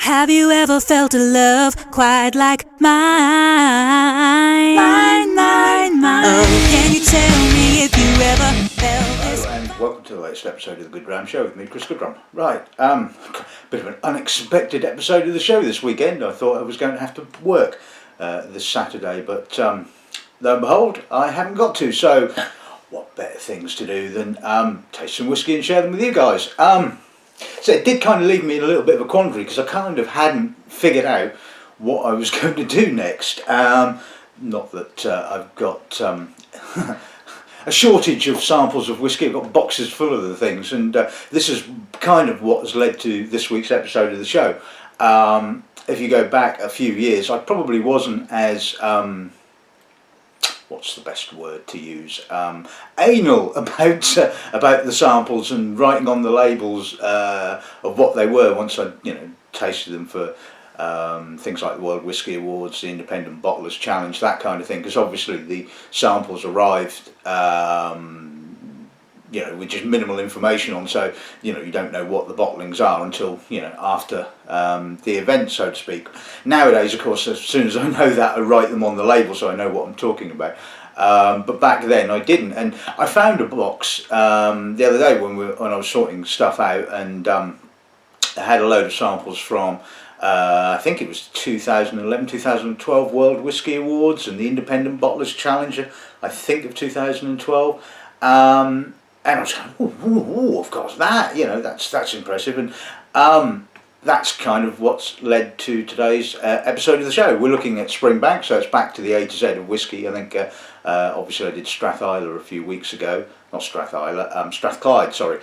Have you ever felt a love quite like mine? Mine. Oh, can you tell me if you ever felt this? Hello and welcome to the latest episode of the Good Dram Show with me, Chris Goodrum. Right, bit of an unexpected episode of the show this weekend. I thought I was going to have to work this Saturday, but lo and behold, I haven't got to. So, what better things to do than taste some whiskey and share them with you guys. So it did kind of leave me in a little bit of a quandary because I kind of hadn't figured out what I was going to do next. Not that I've got a shortage of samples of whiskey. I've got boxes full of the things, and this is kind of what has led to this week's episode of the show. If you go back a few years, I probably wasn't as what's the best word to use? Anal about the samples and writing on the labels of what they were once I tasted them for things like the World Whisky Awards, the Independent Bottlers Challenge, that kind of thing. Because obviously the samples arrived, with just minimal information on, so you don't know what the bottlings are until after the event, so to speak. Nowadays, of course, as soon as I know that, I write them on the label so I know what I'm talking about. But back then I didn't, and I found a box the other day when I was sorting stuff out, and I had a load of samples from I think it was 2011-2012 World Whisky Awards and the Independent Bottlers Challenge, I think of 2012. And I was going, ooh, of course, that, that's impressive. And that's kind of what's led to today's episode of the show. We're looking at Springbank, so it's back to the A to Z of whiskey. I think, obviously, I did Strathisla a few weeks ago. Not Strathisla, Strathclyde, sorry.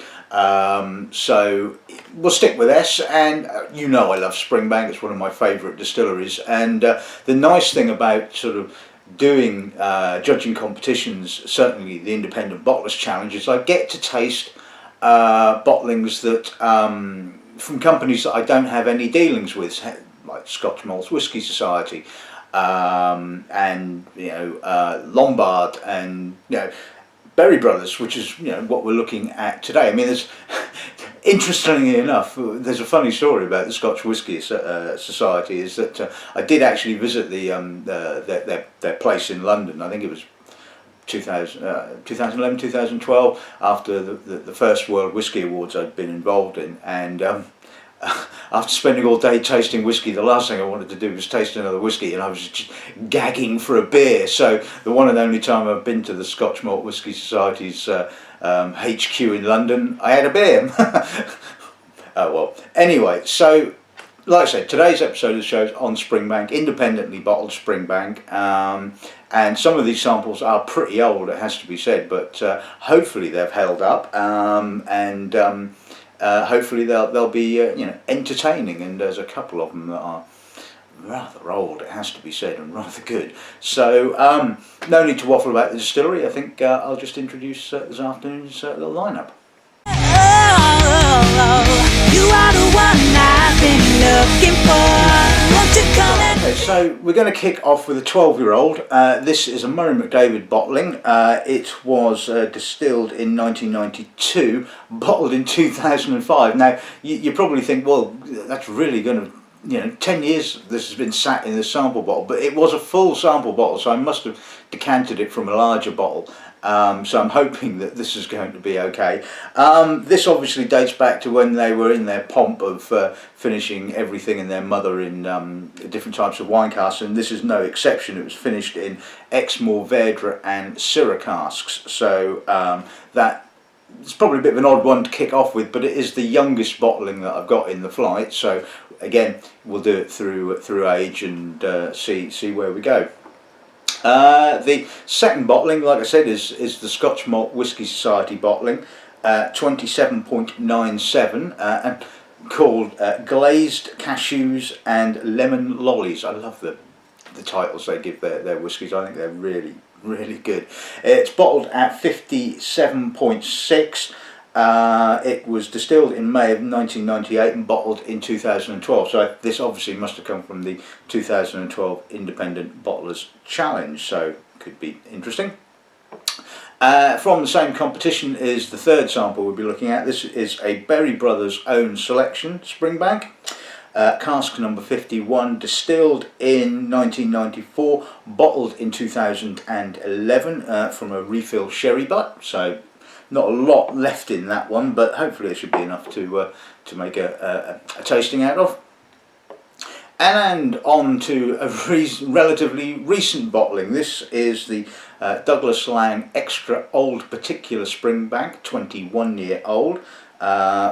So we'll stick with S, and I love Springbank. It's one of my favourite distilleries. And the nice thing about sort of doing judging competitions, certainly the Independent Bottlers Challenge, is I get to taste bottlings that from companies that I don't have any dealings with, like Scotch, Malt, Whisky Society, and Lombard, and Berry Brothers, which is what we're looking at today. I mean, there's interestingly enough, there's a funny story about the Scotch Whisky Society. Is that I did actually visit their place in London. I think it was 2011, 2012, after the first World Whisky Awards I'd been involved in, and after spending all day tasting whiskey, the last thing I wanted to do was taste another whiskey, and I was just gagging for a beer. So the one and only time I've been to the Scotch Malt Whisky Society's HQ in London, I had a beer. Oh well. Anyway, so like I said, today's episode of the show is on Springbank, independently bottled Springbank, and some of these samples are pretty old, it has to be said, but hopefully they've held up, and hopefully they'll be entertaining. And there's a couple of them that are rather old, it has to be said, and rather good. So no need to waffle about the distillery. I think I'll just introduce this afternoon's little lineup. You are the one I've been looking for. Won't you come and... Okay, so we're going to kick off with a 12-year-old. This is a Murray McDavid bottling. It was distilled in 1992, bottled in 2005. Now, you probably think, well, that's really going to... 10 years this has been sat in the sample bottle, but it was a full sample bottle, so I must have decanted it from a larger bottle. So I'm hoping that this is going to be okay. This obviously dates back to when they were in their pomp of finishing everything in their mother in different types of wine casks, and this is no exception. It was finished in Mourvèdre and Syrah casks, so that it's probably a bit of an odd one to kick off with, but it is the youngest bottling that I've got in the flight. So again, we'll do it through age and see where we go. The second bottling, like I said, is the Scotch Malt Whisky Society bottling, 27.97, and called Glazed, Cashews and Lemon Lollies. I love the titles they give their whiskies. I think they're really good. It's bottled at 57.6. It was distilled in May of 1998 and bottled in 2012. So this obviously must have come from the 2012 Independent Bottlers Challenge, so could be interesting. From the same competition is the third sample we'll be looking at. This is a Berry Brothers own selection, Springbank. cask number 51, distilled in 1994, bottled in 2011 from a refill sherry butt. So not a lot left in that one, but hopefully it should be enough to make a tasting out of. And on to a relatively recent bottling. This is the Douglas Laing Xtra Old Particular Springbank, 21-year-old,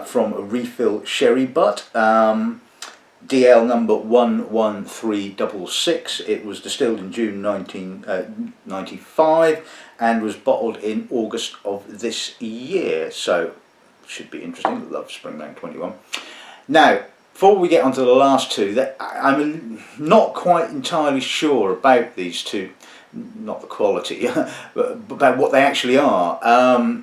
from a refill sherry butt. DL number 11366. It was distilled in June 1995 and was bottled in August of this year. So should be interesting. Love Springbank 21. Now, before we get on to the last two, I'm not quite entirely sure about these two, not the quality, but about what they actually are.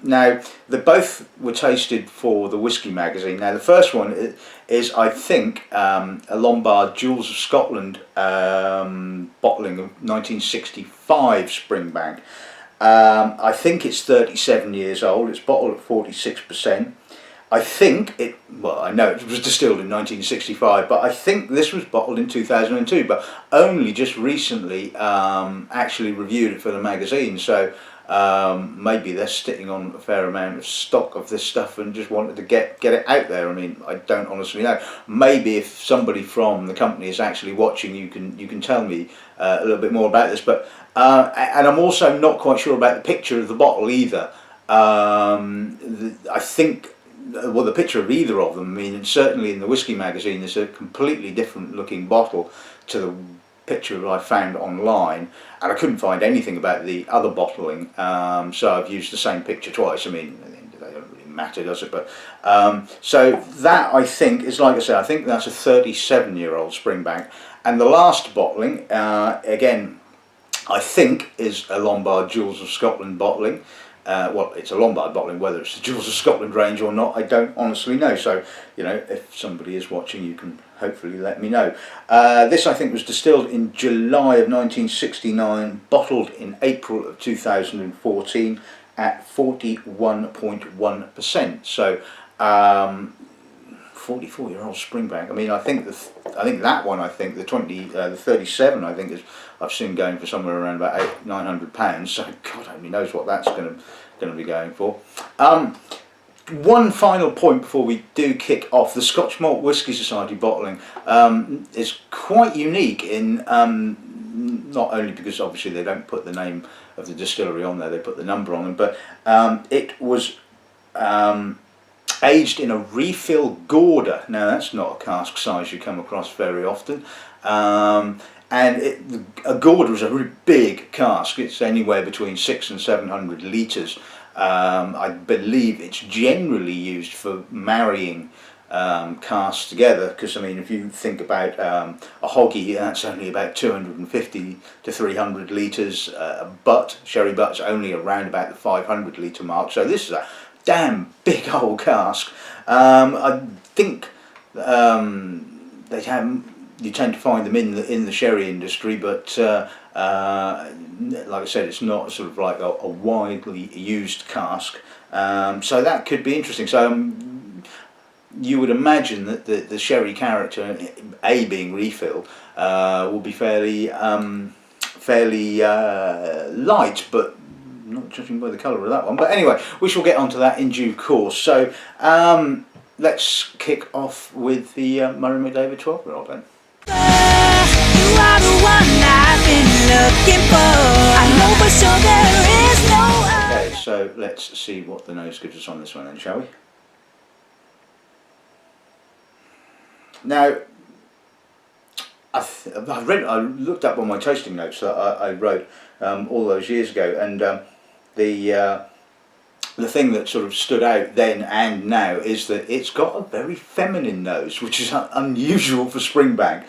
Now, they both were tasted for the Whisky magazine. Now, the first one is I think, a Lombard Jewels of Scotland bottling of 1965 Springbank. I think it's 37 years old. It's bottled at 46%. I think it, well, I know it was distilled in 1965, but I think this was bottled in 2002, but only just recently actually reviewed it for the magazine. So maybe they're sitting on a fair amount of stock of this stuff and just wanted to get it out there. I mean, I don't honestly know. Maybe if somebody from the company is actually watching, you can tell me a little bit more about this. But and I'm also not quite sure about the picture of the bottle either. I think, well, the picture of either of them, I mean, certainly in the Whisky magazine there's a completely different looking bottle to the picture that I found online, and I couldn't find anything about the other bottling, so I've used the same picture twice. I mean, at the end of the day, it doesn't really matter, does it? But so that, I think, is, like I said, I think that's a 37-year-old Springbank. And the last bottling, again, I think is a Lombard Jewels of Scotland bottling. Well, it's a Lombard bottling. Whether it's the Jewels of Scotland range or not, I don't honestly know. So, you know, if somebody is watching, you can hopefully let me know. This, I think, was distilled in July of 1969, bottled in April of 2014 at 41.1%. So, 44-year-old Springbank. I mean, I think the 37, I think, is, I've seen going for somewhere around about £900. So God only knows what that's going to be going for. One final point before we do kick off: the Scotch Malt Whisky Society bottling is quite unique in not only because obviously they don't put the name of the distillery on there, they put the number on them, but it was aged in a refill gourder. Now, that's not a cask size you come across very often. And a gourder is a really big cask. It's anywhere between 600 and 700 litres. I believe it's generally used for marrying casks together, because I mean, if you think about a hoggy, that's only about 250 to 300 litres. A butt, sherry butt's only around about the 500 litre mark. So this is a damn big old cask. I think you tend to find them in the sherry industry, but like I said, it's not sort of like a widely used cask. So that could be interesting. So you would imagine that the sherry character, being refill, will be fairly light, but not judging by the colour of that one. But anyway, we shall get onto that in due course. So let's kick off with the Murray McDavid 12-year-old then. You are the one I've been looking for. I know for sure there is no other. Okay, so let's see what the nose gives us on this one then, shall we? Now, I looked up on my tasting notes that I wrote all those years ago, and the thing that sort of stood out then and now is that it's got a very feminine nose, which is unusual for Springbank.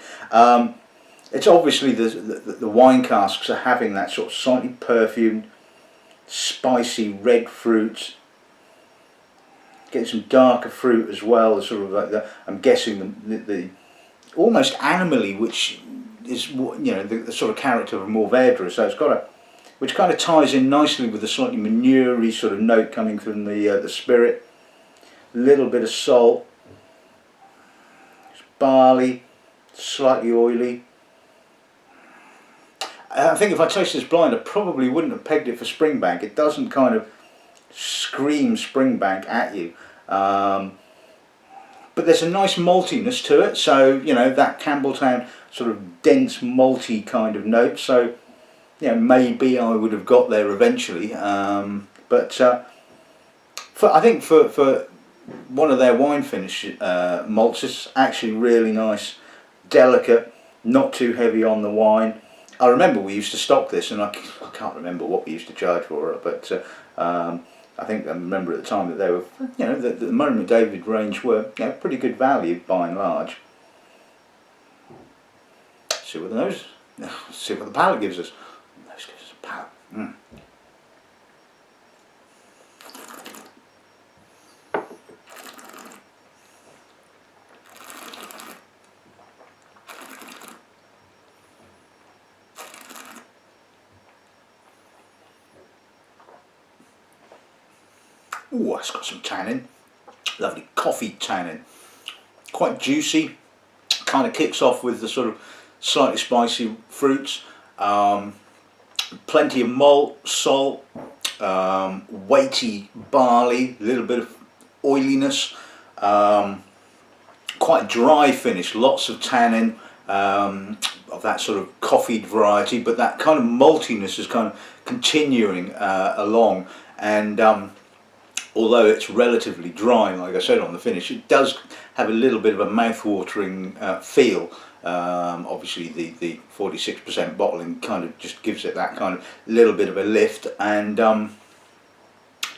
It's obviously the wine casks are having that sort of slightly perfumed, spicy red fruit. Getting some darker fruit as well, sort of like I'm guessing the almost animally, which is, you know, the sort of character of Mourvedre. So it's got which kind of ties in nicely with the slightly manure-y sort of note coming from the spirit. A little bit of salt. It's barley, slightly oily. I think if I tasted this blind, I probably wouldn't have pegged it for Springbank. It doesn't kind of scream Springbank at you. But there's a nice maltiness to it, so you know that Campbelltown sort of dense malty kind of note. So you know, maybe I would have got there eventually. But I think for one of their wine finish malts, it's actually really nice, delicate, not too heavy on the wine. I remember we used to stock this, and I can't remember what we used to charge for it, but I think I remember at the time that they were, you know, the McDavid range were, you know, pretty good value by and large. See what the nose, see what the palate gives us. The nose gives us a palate. Ooh, it's got some tannin, lovely coffee tannin, quite juicy, kind of kicks off with the sort of slightly spicy fruits, plenty of malt, salt, weighty barley, a little bit of oiliness, quite dry finish, lots of tannin, of that sort of coffeed variety, but that kind of maltiness is kind of continuing along, and although it's relatively dry, like I said on the finish, it does have a little bit of a mouth-watering feel. Obviously the 46% bottling kind of just gives it that kind of little bit of a lift, and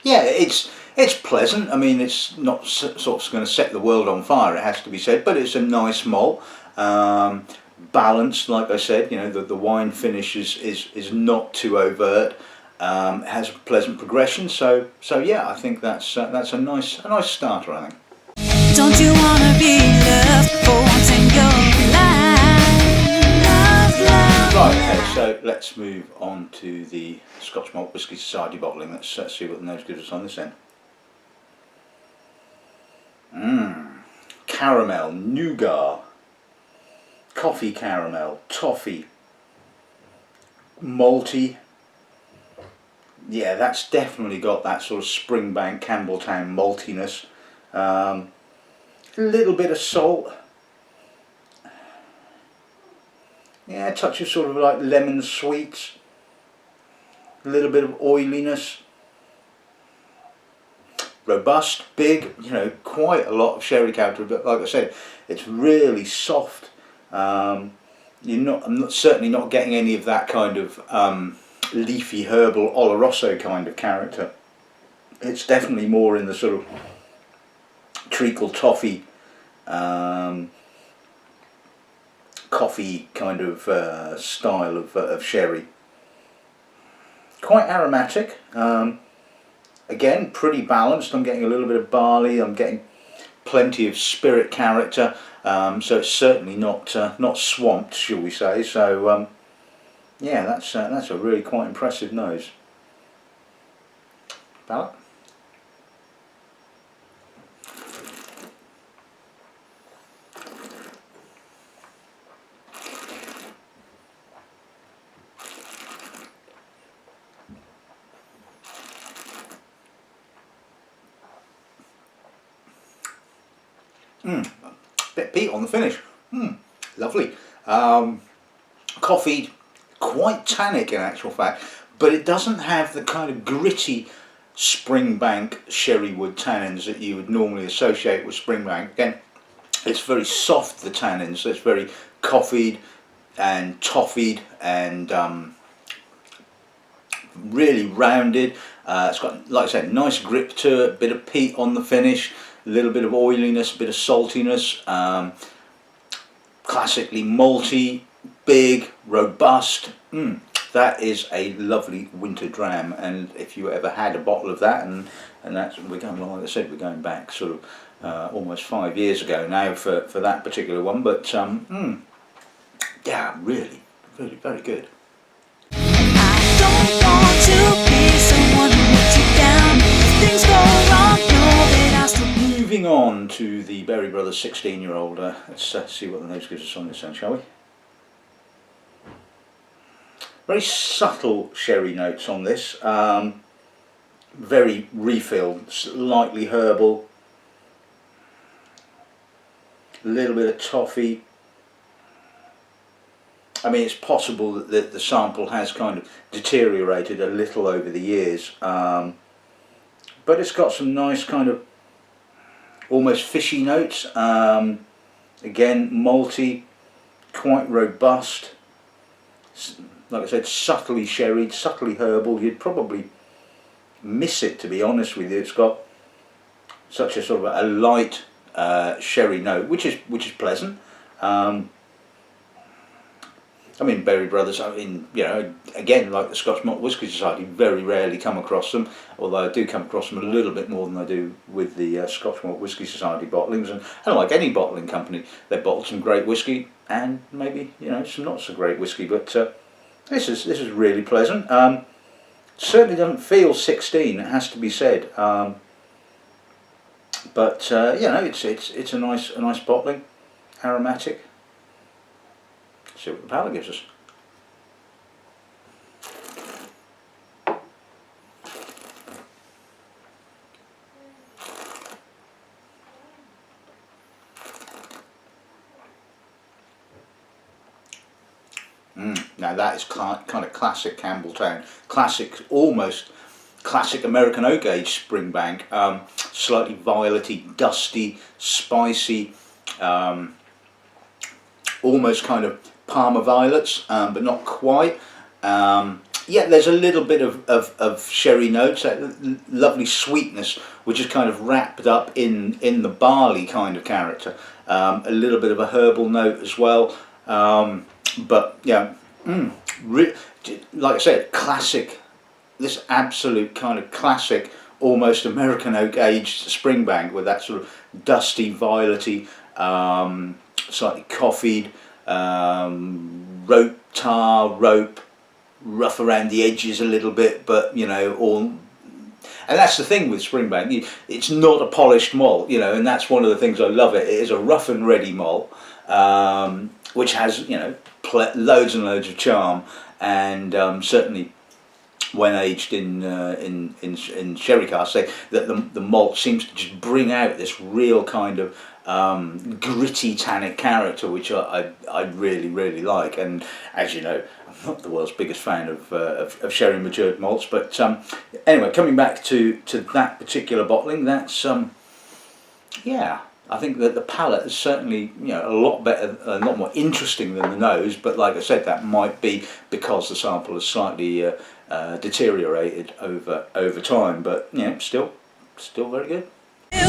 yeah, it's pleasant. I mean, it's not sort of going to set the world on fire, it has to be said, but it's a nice malt, balanced, like I said. You know, the wine finish is not too overt. It has a pleasant progression, so yeah, I think that's a nice starter, I think. Don't you wanna be loved for once in your life? Love. Right, okay, so let's move on to the Scotch Malt Whisky Society bottling. Let's see what the nose gives us on this end. Caramel, nougat, coffee caramel, toffee, malty. Yeah, that's definitely got that sort of Springbank, Campbelltown maltiness. A little bit of salt. Yeah, a touch of sort of like lemon sweets. A little bit of oiliness. Robust, big, you know, quite a lot of sherry character, but like I said, it's really soft. I'm certainly not getting any of that kind of leafy herbal Oloroso kind of character. It's definitely more in the sort of treacle toffee, coffee kind of style of sherry. Quite aromatic. Again, pretty balanced. I'm getting a little bit of barley. I'm getting plenty of spirit character. So it's certainly not swamped, shall we say? So yeah, that's a really quite impressive nose. Palate. Bit peat on the finish. Lovely. Coffee, quite tannic in actual fact, but it doesn't have the kind of gritty Springbank sherry wood tannins that you would normally associate with Springbank. Again, it's very soft, the tannins. It's very coffeed and toffied and really rounded. It's got, like I said, nice grip to it, bit of peat on the finish, a little bit of oiliness, a bit of saltiness, classically malty, big, robust. That is a lovely winter dram, and if you ever had a bottle of that, and that's, we're going, well, like I said, we're going back sort of almost 5 years ago now for that particular one, but yeah, really very good. I don't want to be someone who lets you down. If things go wrong, know that Moving on to the Berry Brothers 16-year-old. Let's see what the nose gives us on this one, shall we? Very subtle sherry notes on this. Very refilled, slightly herbal. A little bit of toffee. I mean, it's possible that the sample has kind of deteriorated a little over the years, but it's got some nice kind of almost fishy notes. Again, malty, quite robust. Like I said, subtly sherried, subtly herbal. You'd probably miss it, to be honest with you. It's got such a sort of a light sherry note, which is pleasant. I mean, Berry Brothers, I mean, you know, again, like the Scotch Malt Whisky Society, very rarely come across them, although I do come across them a little bit more than I do with the Scotch Malt Whisky Society bottlings. And like any bottling company, they bottle some great whisky and maybe, you know, some not so great whisky, but this is really pleasant. Certainly doesn't feel 16, it has to be said. But you know, it's a nice bottling, aromatic. See what the palate gives us. Now that is kind of classic Campbelltown, almost classic American oak age Springbank. Slightly violety, dusty, spicy, almost kind of Parma violets, but not quite. Yeah, there's a little bit of sherry notes, that lovely sweetness, which is kind of wrapped up in the barley kind of character. A little bit of a herbal note as well. But yeah, like I said, classic. This absolute kind of classic, almost American oak aged Springbank with that sort of dusty, violety, slightly coffeed. Rope tar, rough around the edges a little bit, but you know, and that's the thing with Springbank, it's not a polished malt, you know, and that's one of the things I love. It is a rough and ready malt, which has, you know, loads and loads of charm, and certainly when aged in sherry casks, say that the malt seems to just bring out this real kind of gritty tannic character, which I really like. And as you know, I'm not the world's biggest fan of sherry matured malts, but anyway, coming back to that particular bottling, that's yeah, I think that the palate is certainly, you know, a lot better, a lot more interesting than the nose. But like I said, that might be because the sample has slightly deteriorated over time. But you know, still very good. You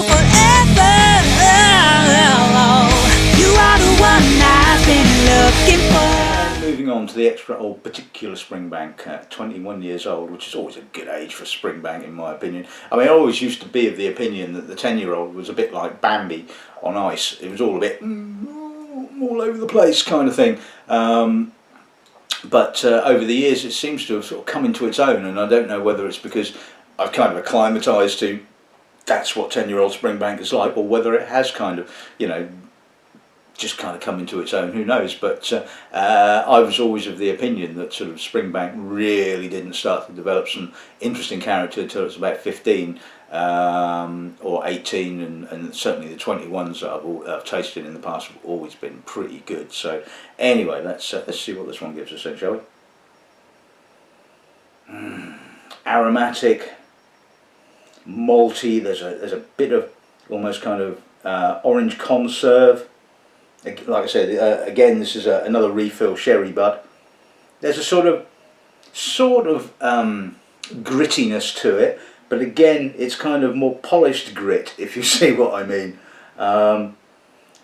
are the one I've been looking for. Moving on to the Xtra old particular Springbank, 21 years old, which is always a good age for Springbank in my opinion. I mean, I always used to be of the opinion that the 10-year-old was a bit like Bambi on ice. It was all a bit all over the place kind of thing. But over the years it seems to have sort of come into its own, and I don't know whether it's because I've kind of acclimatised to that's what 10-year-old Springbank is like, or whether it has kind of, you know, just kind of come into its own, who knows. But I was always of the opinion that sort of Springbank really didn't start to develop some interesting character until it was about 15 or 18, and certainly the 21s that I've tasted in the past have always been pretty good. So anyway, let's see what this one gives us then, shall we? Aromatic, malty, there's a bit of almost kind of orange conserve. Like I said, again, this is another refill sherry bud. There's a sort of grittiness to it, but again, it's kind of more polished grit, if you see what I mean.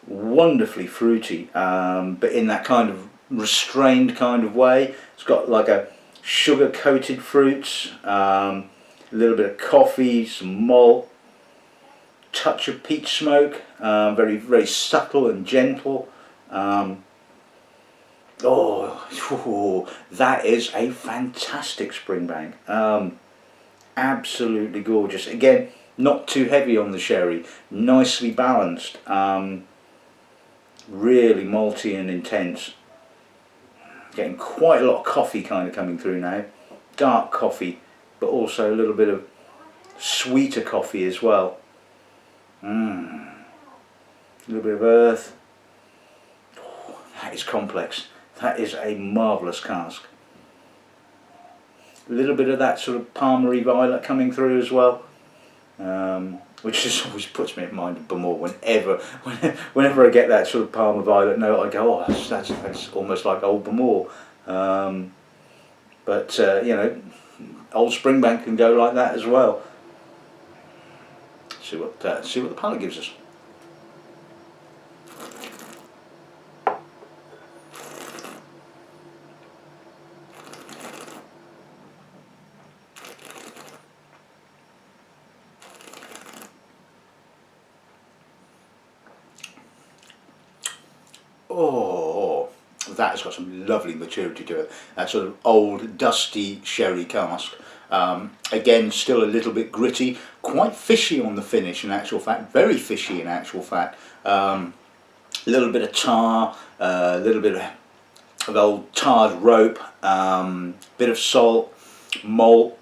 Wonderfully fruity, but in that kind of restrained kind of way. It's got like a sugar-coated fruits, a little bit of coffee, some malt, touch of peach smoke, very, very subtle and gentle. That is a fantastic Springbank. Absolutely gorgeous. Again, not too heavy on the sherry, nicely balanced, really malty and intense. Getting quite a lot of coffee kind of coming through now, dark coffee, but also a little bit of sweeter coffee as well. A little bit of earth. Oh, that is complex. That is a marvellous cask. A little bit of that sort of palmery violet coming through as well, which just always puts me in mind of Bamor. Whenever I get that sort of palmer violet note, I go, oh, that's almost like old Bamor. But you know, old Springbank can go like that as well. See what the palate gives us. Oh, that has got some lovely maturity to it. That sort of old, dusty sherry cask. Again, still a little bit gritty, quite fishy on the finish in actual fact, very fishy in actual fact. A little bit of tar, a little bit of old tarred rope, bit of salt, malt.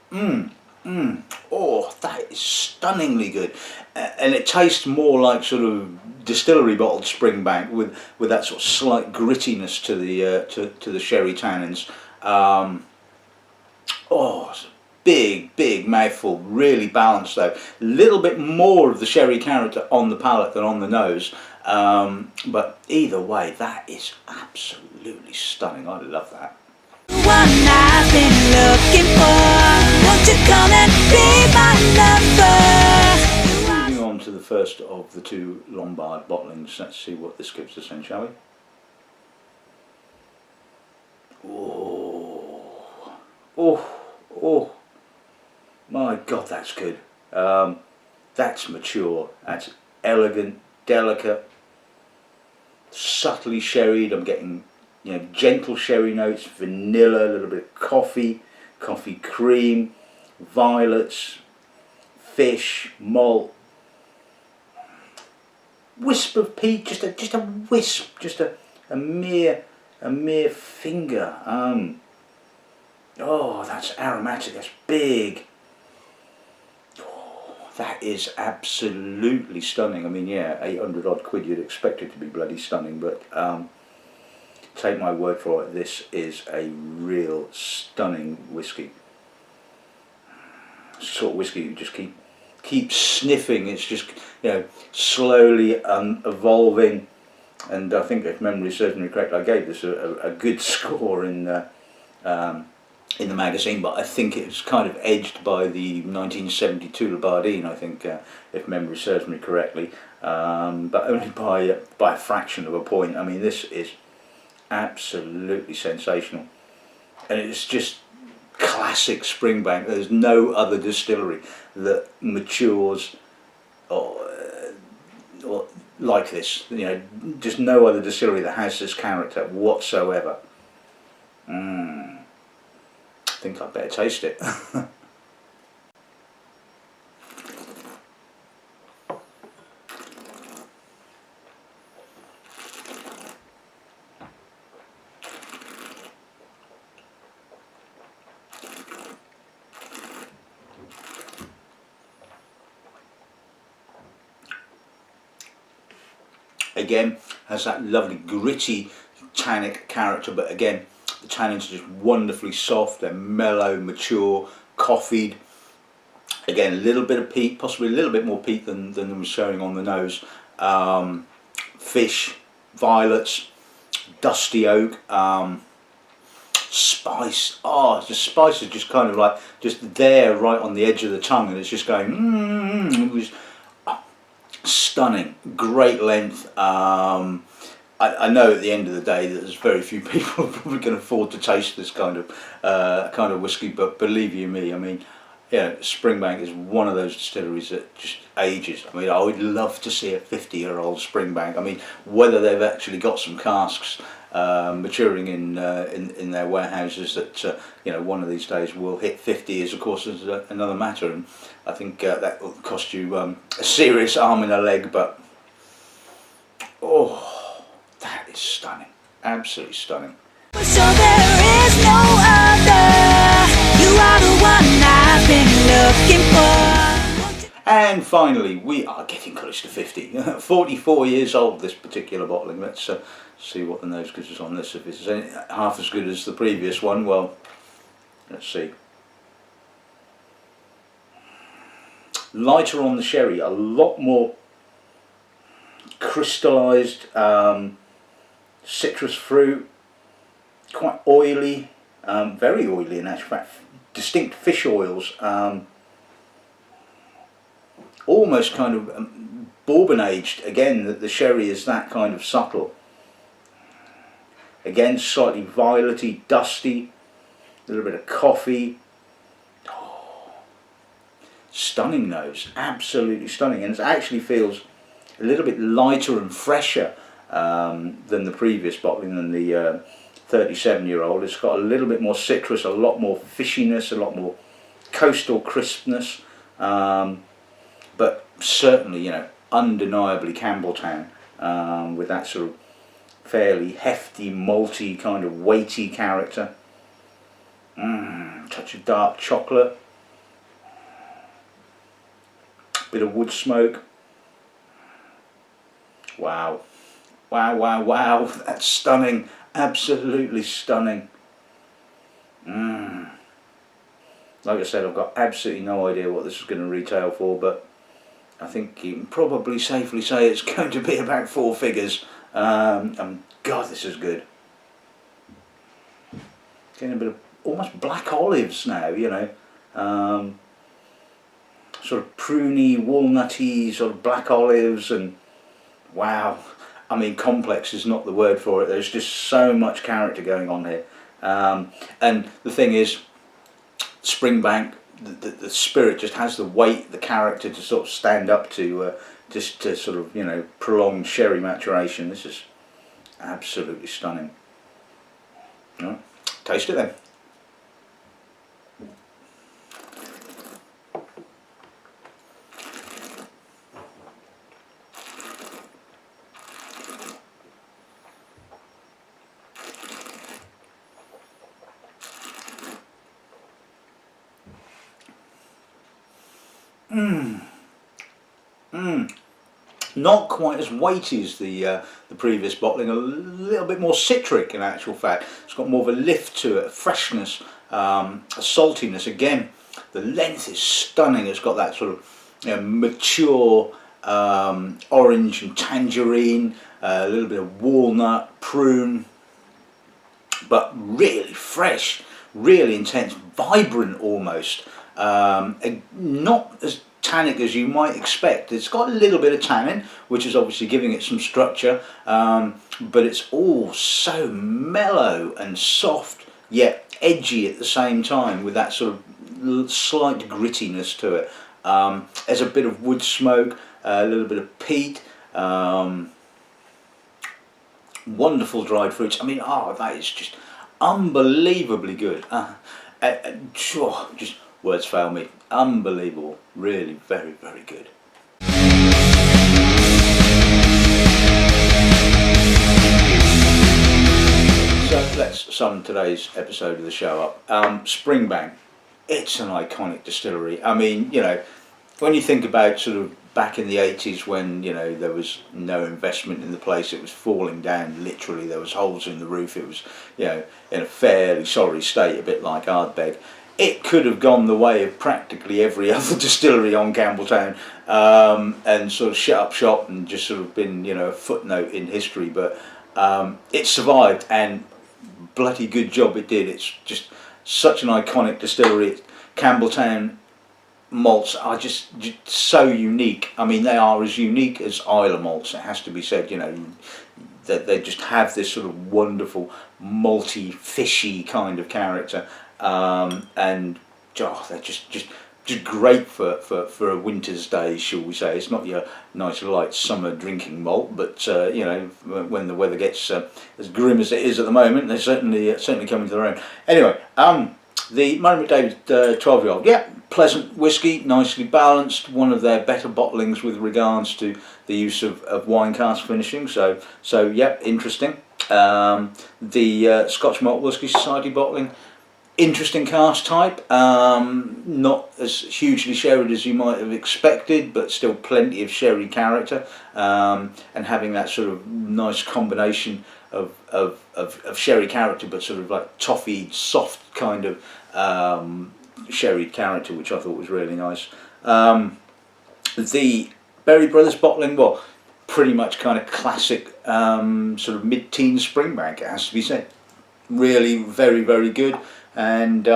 Oh, that is stunningly good, and it tastes more like sort of distillery bottled Springbank with that sort of slight grittiness to the to the sherry tannins. Oh, it's a big mouthful, really balanced though. A little bit more of the sherry character on the palate than on the nose, but either way, that is absolutely stunning. I love that. One I've been looking for. Won't you come and be my lover? Moving on to the first of the two Lombard bottlings. Let's see what this gives us then, shall we? Oh, my God, that's good. That's mature. That's elegant, delicate, subtly sherried. I'm getting, you know, gentle sherry notes, vanilla, a little bit of coffee, coffee cream, violets, fish, malt, wisp of peat, just a wisp, just a mere finger. Oh, that's aromatic. That's big. Oh, that is absolutely stunning. I mean, yeah, 800 odd quid. You'd expect it to be bloody stunning, but take my word for it, this is a real stunning whiskey. It's the sort of whiskey you just keep sniffing. It's just, you know, slowly evolving. And I think, if memory serves me correct, I gave this a good score in the magazine, but I think it was kind of edged by the 1972 Lombardine, I think, if memory serves me correctly, but only by a fraction of a point. I mean, this is absolutely sensational, and it's just classic Springbank. There's no other distillery that matures or like this, you know, just no other distillery that has this character whatsoever. I think I'd better taste it. Again, has that lovely gritty tannic character, but again, the tannins are just wonderfully soft. They're mellow, mature, coffeed. Again, a little bit of peat, possibly a little bit more peat than was showing on the nose. Fish, violets, dusty oak, spice. Oh, the spice is just kind of like just there, right on the edge of the tongue, and it's just going. It was stunning, great length. I know at the end of the day that there's very few people who probably can afford to taste this kind of whiskey, but believe you me, I mean, yeah, Springbank is one of those distilleries that just ages. I mean, I would love to see a 50-year-old Springbank. I mean, whether they've actually got some casks maturing in their warehouses that you know, one of these days will hit 50 is of course is another matter, and I think that will cost you a serious arm and a leg, but oh, that is stunning, absolutely stunning. So there is no other. You are the one I've been looking for. And finally, we are getting close to 50. 44 years old, this particular bottling. Let's see what the nose gives us on this. If it's half as good as the previous one, well, let's see. Lighter on the sherry, a lot more crystallised citrus fruit, quite oily, very oily in actual fact, distinct fish oils, almost kind of bourbon aged. Again, the sherry is that kind of subtle. Again, slightly violety, dusty, a little bit of coffee. Oh, stunning nose, absolutely stunning, and it actually feels a little bit lighter and fresher than the previous bottling, than the 37-year-old. It's got a little bit more citrus, a lot more fishiness, a lot more coastal crispness. But certainly, you know, undeniably Campbelltown, with that sort of fairly hefty, malty, kind of weighty character. Touch of dark chocolate, bit of wood smoke. Wow, wow, wow, wow! That's stunning, absolutely stunning. Like I said, I've got absolutely no idea what this is going to retail for, but I think you can probably safely say it's going to be about 4 figures. And God, this is good. Getting a bit of almost black olives now, you know. Sort of pruny, walnutty, sort of black olives, and wow. I mean, complex is not the word for it. There's just so much character going on here. And the thing is, Springbank, the spirit just has the weight, the character to sort of stand up to just to sort of, you know, prolonged sherry maturation. This is absolutely stunning. Right, taste it then. Not quite as weighty as the previous bottling, a little bit more citric in actual fact. It's got more of a lift to it, a freshness, a saltiness. Again, the length is stunning. It's got that sort of, you know, mature orange and tangerine, a little bit of walnut, prune, but really fresh, really intense, vibrant almost. Not as tannic as you might expect. It's got a little bit of tannin, which is obviously giving it some structure, but it's all so mellow and soft, yet edgy at the same time, with that sort of slight grittiness to it. There's a bit of wood smoke, a little bit of peat, wonderful dried fruits. I mean, that is just unbelievably good. Just words fail me. Unbelievable. Really very, very good. So let's sum today's episode of the show up. Springbank, it's an iconic distillery. I mean, you know, when you think about sort of back in the 80s when, you know, there was no investment in the place, it was falling down literally, there was holes in the roof, it was, you know, in a fairly sorry state, a bit like Ardbeg. It could have gone the way of practically every other distillery on Campbelltown, and sort of shut up shop and just sort of been, you know, a footnote in history, but it survived, and bloody good job it did. It's just such an iconic distillery. Campbelltown malts are just so unique. I mean, they are as unique as Islay malts, it has to be said, you know, that they just have this sort of wonderful malty, fishy kind of character. And they're just just great for a winter's day, shall we say. It's not your nice light summer drinking malt, but you know, when the weather gets as grim as it is at the moment, they're certainly coming to their own. Anyway, the Murray McDavid 12-year-old, yeah, pleasant whiskey, nicely balanced. One of their better bottlings with regards to the use of wine cask finishing. So yeah, interesting. The Scotch Malt Whisky Society bottling, interesting cask type. Not as hugely sherried as you might have expected, but still plenty of sherry character, and having that sort of nice combination of sherry character, but sort of like toffee, soft kind of sherry character, which I thought was really nice. The Berry Brothers bottling, well, pretty much kind of classic sort of mid-teen Springbank, it has to be said. Really very, very good, and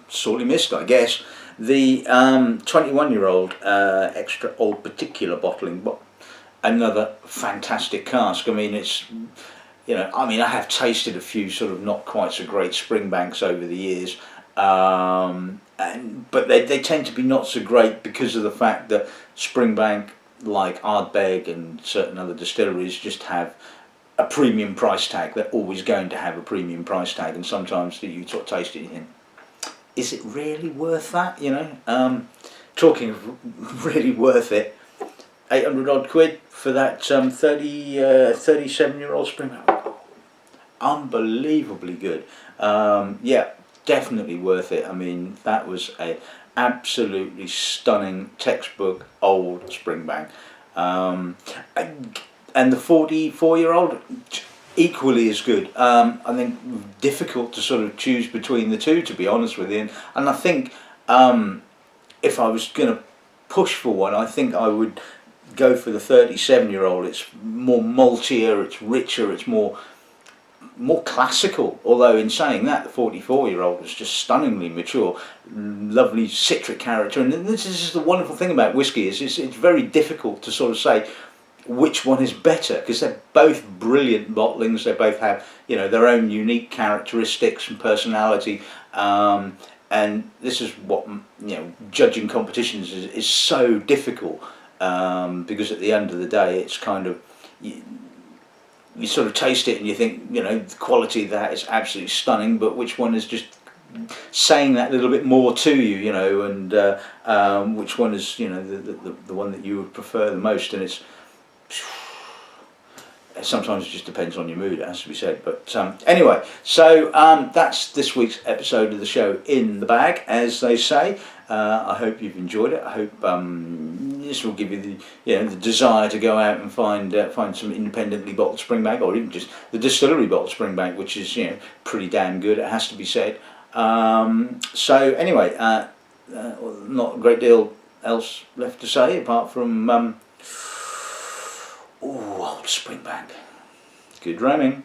sorely missed, I guess. The 21-year-old Xtra Old Particular bottling, but another fantastic cask. I mean, it's, you know, I mean, I have tasted a few sort of not quite so great Springbanks over the years, but they tend to be not so great because of the fact that Springbank, like Ardbeg and certain other distilleries, just have a premium price tag. They're always going to have a premium price tag, and sometimes you sort of taste it and you think, is it really worth that, you know? Talking of really worth it, 800 odd quid for that 37-year-old Springbank. Unbelievably good. Yeah, definitely worth it. I mean, that was a absolutely stunning textbook old Springbank. And the 44-year-old, equally as good. I think difficult to sort of choose between the two, to be honest with you. And I think if I was going to push for one, I think I would go for the 37-year-old. It's more maltier, it's richer, it's more classical. Although in saying that, the 44-year-old was just stunningly mature, lovely citric character. And this is the wonderful thing about whiskey, is it's very difficult to sort of say which one is better, because they're both brilliant bottlings. They both have, you know, their own unique characteristics and personality, and this is what, you know, judging competitions is so difficult, because at the end of the day, it's kind of, you sort of taste it and you think, you know, the quality of that is absolutely stunning, but which one is just saying that little bit more to you, you know, and which one is, you know, the one that you would prefer the most. And it's, sometimes it just depends on your mood, it has to be said. But anyway, so that's this week's episode of the show in the bag, as they say. I hope you've enjoyed it. I hope this will give you the, you know, the desire to go out and find some independently bottled Springbank, or even just the distillery bottled Springbank, which is, you know, pretty damn good, it has to be said. So anyway, not a great deal else left to say apart from old Springbank. Good ramming.